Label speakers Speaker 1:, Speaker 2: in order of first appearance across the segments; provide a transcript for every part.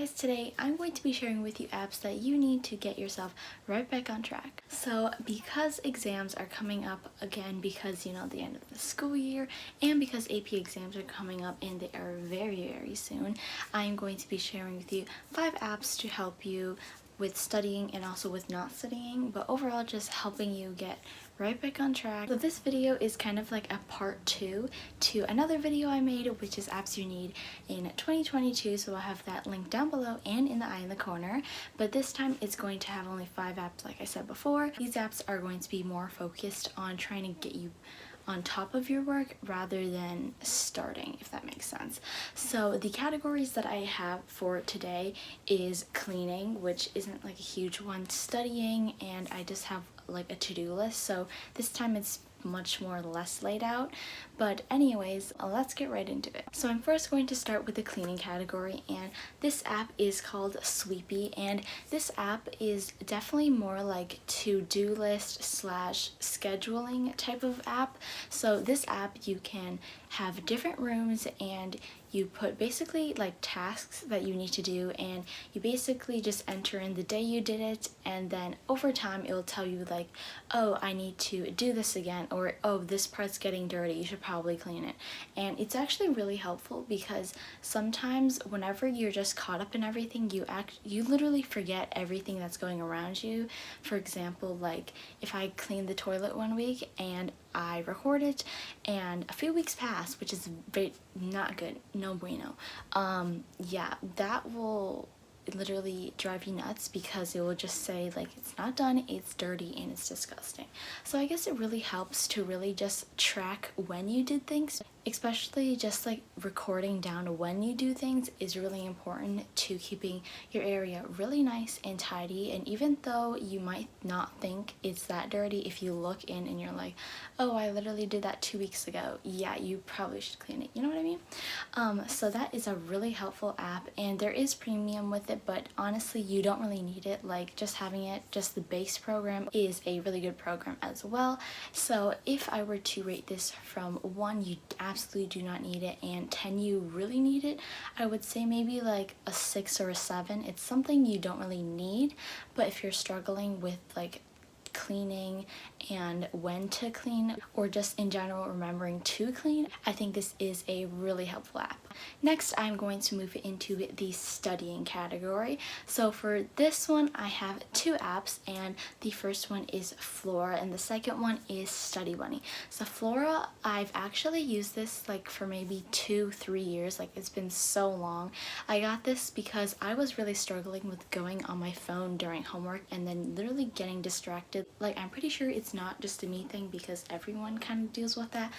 Speaker 1: guys, today I'm going to be sharing with you apps that you need to get yourself right back on track. So because exams are coming up again because the end of the school year and because AP exams are coming up and they are very soon, I'm going to be sharing with you 5 apps to help you with studying and also with not studying, but overall just helping you get right back on track. So this video is kind of like a part 2 to another video I made, which is apps you need in 2022, so I'll have that link down below and in the eye in the corner. But this time it's going to have only 5 apps like I said before. These apps are going to be more focused on trying to get you on top of your work rather than starting, if that makes sense. So the categories that I have for today is cleaning, which isn't like a huge one, studying, and I just have like a to-do list, so this time it's much more less laid out. But anyways, let's get right into it. So I'm first going to start with the cleaning category, and this app is called Sweepy, and this app is definitely more like to-do list slash scheduling type of app. So this app, you can have different rooms and you put basically like tasks that you need to do, and you basically just enter in the day you did it, and then over time it'll tell you like, oh, I need to do this again, or oh, this part's getting dirty, you should probably clean it. And it's actually really helpful because sometimes whenever you're just caught up in everything, you literally forget everything that's going around you. For example, like if I cleaned the toilet one week and I record it and a few weeks pass, which is very not good, no bueno. Yeah, that will literally drive you nuts because it will just say like it's not done, it's dirty, and it's disgusting. So I guess it really helps to really just track when you did things, especially just like recording down when you do things is really important to keeping your area really nice and tidy. And even though you might not think it's that dirty, if you look in and you're like, oh, I literally did that 2 weeks ago, yeah, you probably should clean it, you know what I mean? So that is a really helpful app, and there is premium with it, but honestly you don't really need it. Like just having it, just the base program is a really good program as well. So if I were to rate this from 1, you absolutely do not need it, and 10, you really need it, I would say maybe like a 6 or a 7. It's something you don't really need, but if you're struggling with like cleaning and when to clean, or just in general remembering to clean, I think this is a really helpful app. Next, I'm going to move into the studying category. So for this one, I have 2 apps, and the first one is Flora and the second one is Study Bunny. So Flora, I've actually used this like for maybe 2-3 years, like it's been so long. I got this because I was really struggling with going on my phone during homework and then literally getting distracted. Like I'm pretty sure it's not just a me thing because everyone kind of deals with that,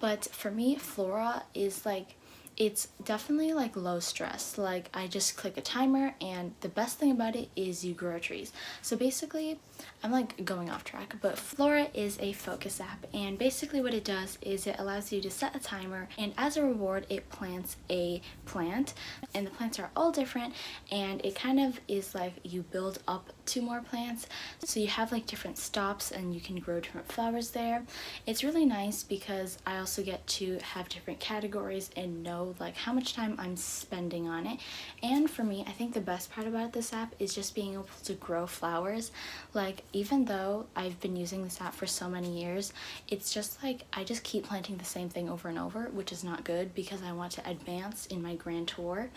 Speaker 1: but for me, Flora is like, it's definitely like low stress. Like I just click a timer, and the best thing about it is you grow trees. So basically, I'm like going off track, but Flora is a focus app, and basically what it does is it allows you to set a timer, and as a reward it plants a plant, and the plants are all different, and it kind of is like you build up to more plants, so you have like different stops and you can grow different flowers there. It's really nice because I also get to have different categories and know like how much time I'm spending on it. And for me, I think the best part about this app is just being able to grow flowers. Like even though I've been using this app for so many years, it's just like I just keep planting the same thing over and over, which is not good because I want to advance in my grand tour.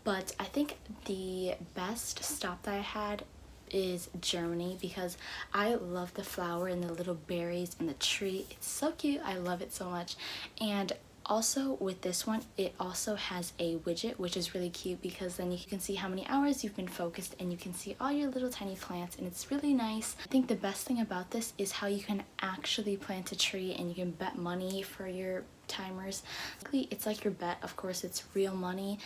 Speaker 1: But I think the best stop that I had is Germany, because I love the flower and the little berries and the tree. It's so cute, I love it so much. And also with this one, it also has a widget, which is really cute because then you can see how many hours you've been focused and you can see all your little tiny plants, and it's really nice. I think the best thing about this is how you can actually plant a tree and you can bet money for your timers. It's like your bet, of course it's real money.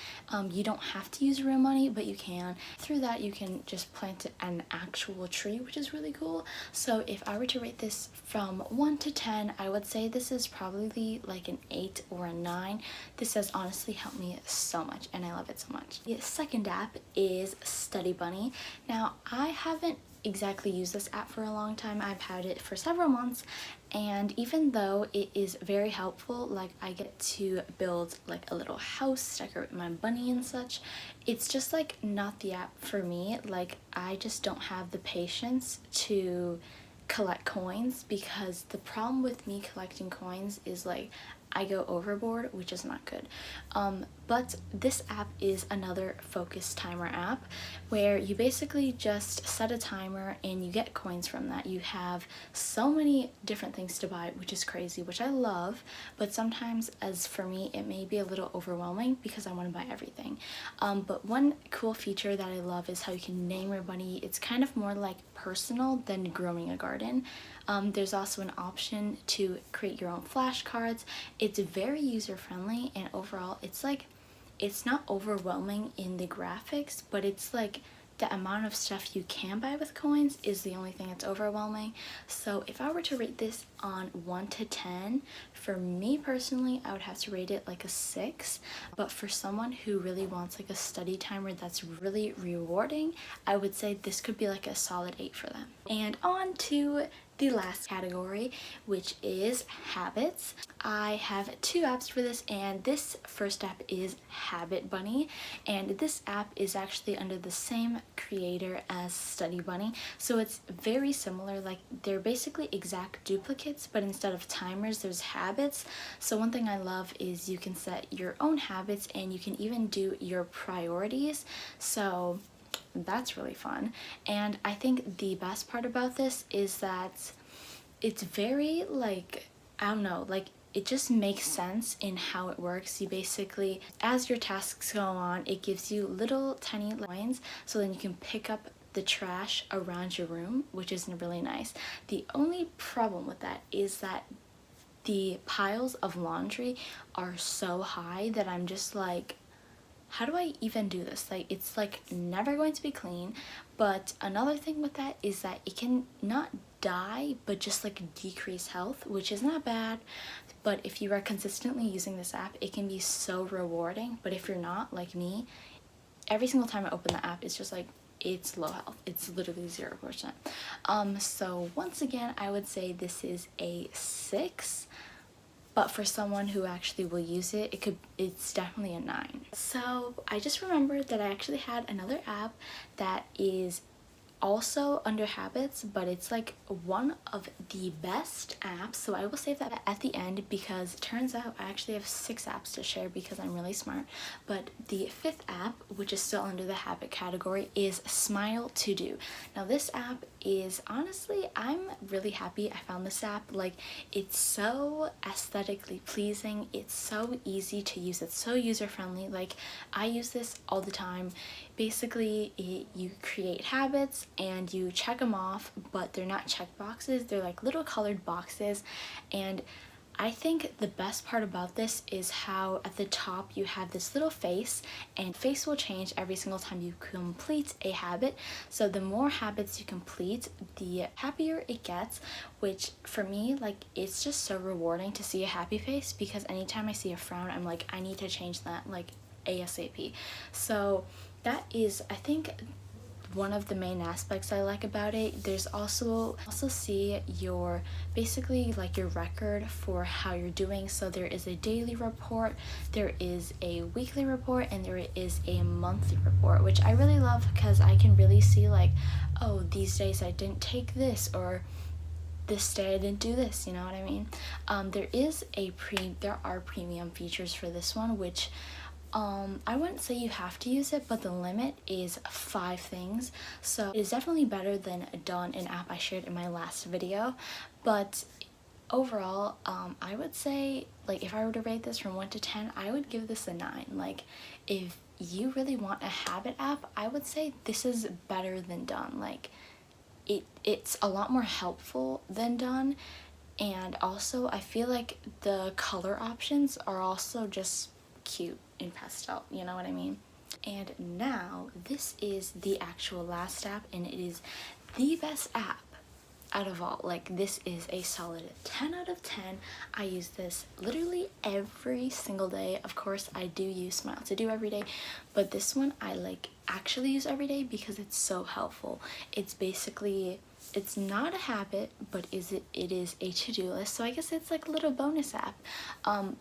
Speaker 1: You don't have to use real money, but you can. Through that you can just plant an actual tree, which is really cool. So if I were to rate this from 1 to 10, I would say this is probably like an 8 or a 9. This has honestly helped me so much and I love it so much. The second app is Study Bunny. Now I haven't exactly used this app for a long time. I've had it for several months, and even though it is very helpful, like I get to build like a little house, decorate my bunny and such, it's just like not the app for me. Like I just don't have the patience to collect coins, because the problem with me collecting coins is like I go overboard, which is not good. But this app is another focus timer app where you basically just set a timer and you get coins from that. You have so many different things to buy, which is crazy, which I love, but sometimes, as for me, it may be a little overwhelming because I want to buy everything. But one cool feature that I love is how you can name your bunny. It's kind of more like personal than growing a garden. There's also an option to create your own flashcards. It's very user-friendly, and overall it's not overwhelming in the graphics, but it's like the amount of stuff you can buy with coins is the only thing that's overwhelming. So if I were to rate this on 1 to 10, for me personally, I would have to rate it like a 6. But for someone who really wants like a study timer that's really rewarding, I would say this could be like a solid 8 for them. And on to the last category, which is habits. I have 2 apps for this, and this first app is Habit Bunny, and this app is actually under the same creator as Study Bunny, so it's very similar. Like they're basically exact duplicates, but instead of timers there's habits. So one thing I love is you can set your own habits, and you can even do your priorities, so that's really fun. And I think the best part about this is that it's very like, I don't know, like it just makes sense in how it works. You basically, as your tasks go on, it gives you little tiny lines, so then you can pick up the trash around your room, which is really nice. The only problem with that is that the piles of laundry are so high that I'm just like, how do I even do this? Like it's like never going to be clean. But another thing with that is that it can not die, but just like decrease health, which is not bad. But if you are consistently using this app, it can be so rewarding. But if you're not, like me, every single time I open the app, it's just like, it's low health. It's literally 0%. So once again, I would say this is a 6. But for someone who actually will use it, it's definitely a 9. So I just remembered that I actually had another app that is also under habits, but it's like one of the best apps, so I will save that at the end, because it turns out I actually have 6 apps to share because I'm really smart. But the 5th app, which is still under the habit category, is Smile To Do. Now this app is, honestly, I'm really happy I found this app. Like it's so aesthetically pleasing, it's so easy to use, it's so user-friendly. Like I use this all the time. Basically you create habits and you check them off, but they're not check boxes, they're like little colored boxes. And I think the best part about this is how at the top you have this little face, and face will change every single time you complete a habit. So the more habits you complete, the happier it gets, which for me, like it's just so rewarding to see a happy face, because anytime I see a frown, I'm like, I need to change that like ASAP. So that is, I think, one of the main aspects I like about it. There's also see your basically like your record for how you're doing. So there is a daily report, there is a weekly report, and there is a monthly report, which I really love because I can really see like, oh, these days I didn't take this, or this day I didn't do this, you know what I mean? There are premium features for this one, which I wouldn't say you have to use it, but the limit is 5 things, so it is definitely better than Done, an app I shared in my last video. But overall, I would say, like, if I were to rate this from 1 to 10, I would give this a 9. Like, if you really want a habit app, I would say this is better than Done. Like, it's a lot more helpful than Done, and also I feel like the color options are also just cute in pastel, you know what I mean? And now this is the actual last app, and it is the best app out of all. Like, this is a solid 10 out of 10. I use this literally every single day. Of course I do use Smile To Do every day, but this one I like actually use every day because it's so helpful. It's basically, it's not a habit, but it is a to-do list. So I guess it's like a little bonus app,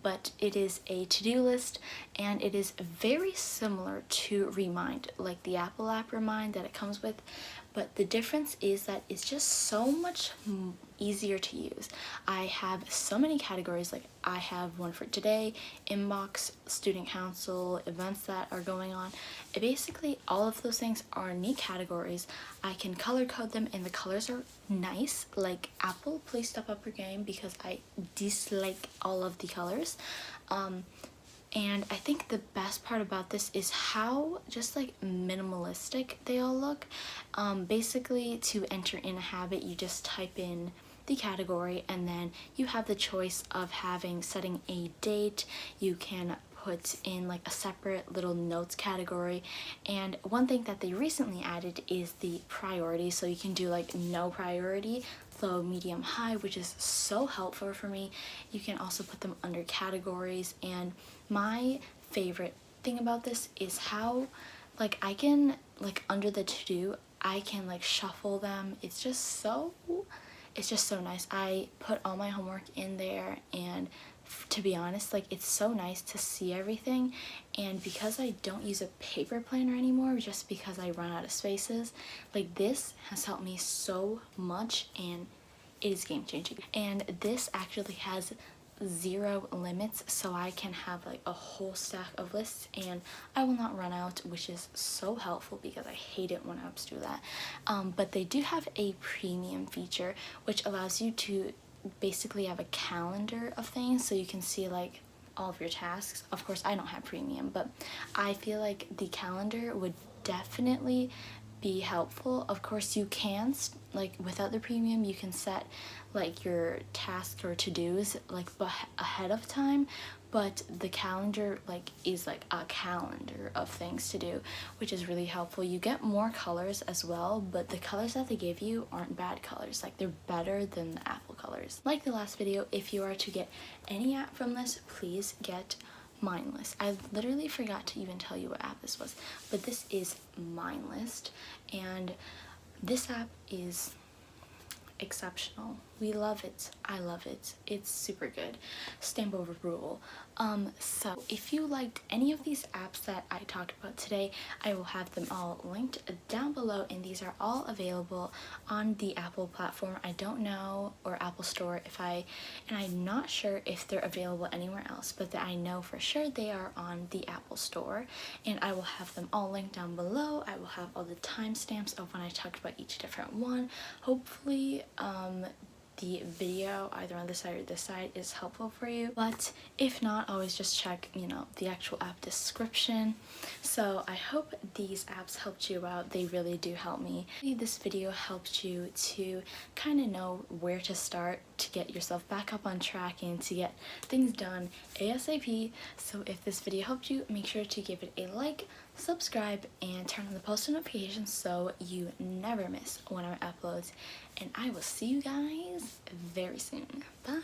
Speaker 1: but it is a to-do list, and it is very similar to Remind, like the Apple app Remind that it comes with. But the difference is that it's just so much easier to use. I have so many categories. Like I have one for today, inbox, student council, events that are going on. Basically all of those things are neat categories. I can color code them, and the colors are nice. Like Apple, please step up your game because I dislike all of the colors. And I think the best part about this is how just like minimalistic they all look. Basically, to enter in a habit, you just type in the category, and then you have the choice of setting a date. You can put in like a separate little notes category, and one thing that they recently added is the priority, so you can do like no priority, low, medium, high, which is so helpful for me. You can also put them under categories, and my favorite thing about this is how like I can like under the to-do I can like shuffle them. It's just so nice. I put all my homework in there, and to be honest, like it's so nice to see everything. And because I don't use a paper planner anymore just because I run out of spaces, like this has helped me so much, and it is game changing. And this actually has 0 limits, so I can have like a whole stack of lists and I will not run out, which is so helpful because I hate it when apps do that. But they do have a premium feature which allows you to basically have a calendar of things, so you can see like all of your tasks. Of course I don't have premium, but I feel like the calendar would definitely be helpful. Of course you can, like without the premium, you can set like your tasks or to-dos like ahead of time, but the calendar like is like a calendar of things to do, which is really helpful. You get more colors as well, but the colors that they give you aren't bad colors. Like they're better than the Apple colors. Like the last video, if you are to get any app from this, please get Mindlist. I literally forgot to even tell you what app this was, but this is Mindlist, and this app is exceptional. We love it. I love it. It's super good. Stamp of approval. So if you liked any of these apps that I talked about today, I will have them all linked down below, and these are all available on the Apple platform. I don't know, or Apple Store, and I'm not sure if they're available anywhere else, but I know for sure they are on the Apple Store, and I will have them all linked down below. I will have all the timestamps of when I talked about each different one. Hopefully, the video either on this side or this side is helpful for you, but if not, always just check, you know, the actual app description. So I hope these apps helped you out. They really do help me. This video helped you to kind of know where to start to get yourself back up on track and to get things done ASAP. So if this video helped you, make sure to give it a like, subscribe, and turn on the post notifications so you never miss one of my uploads. And I will see you guys very soon. Bye!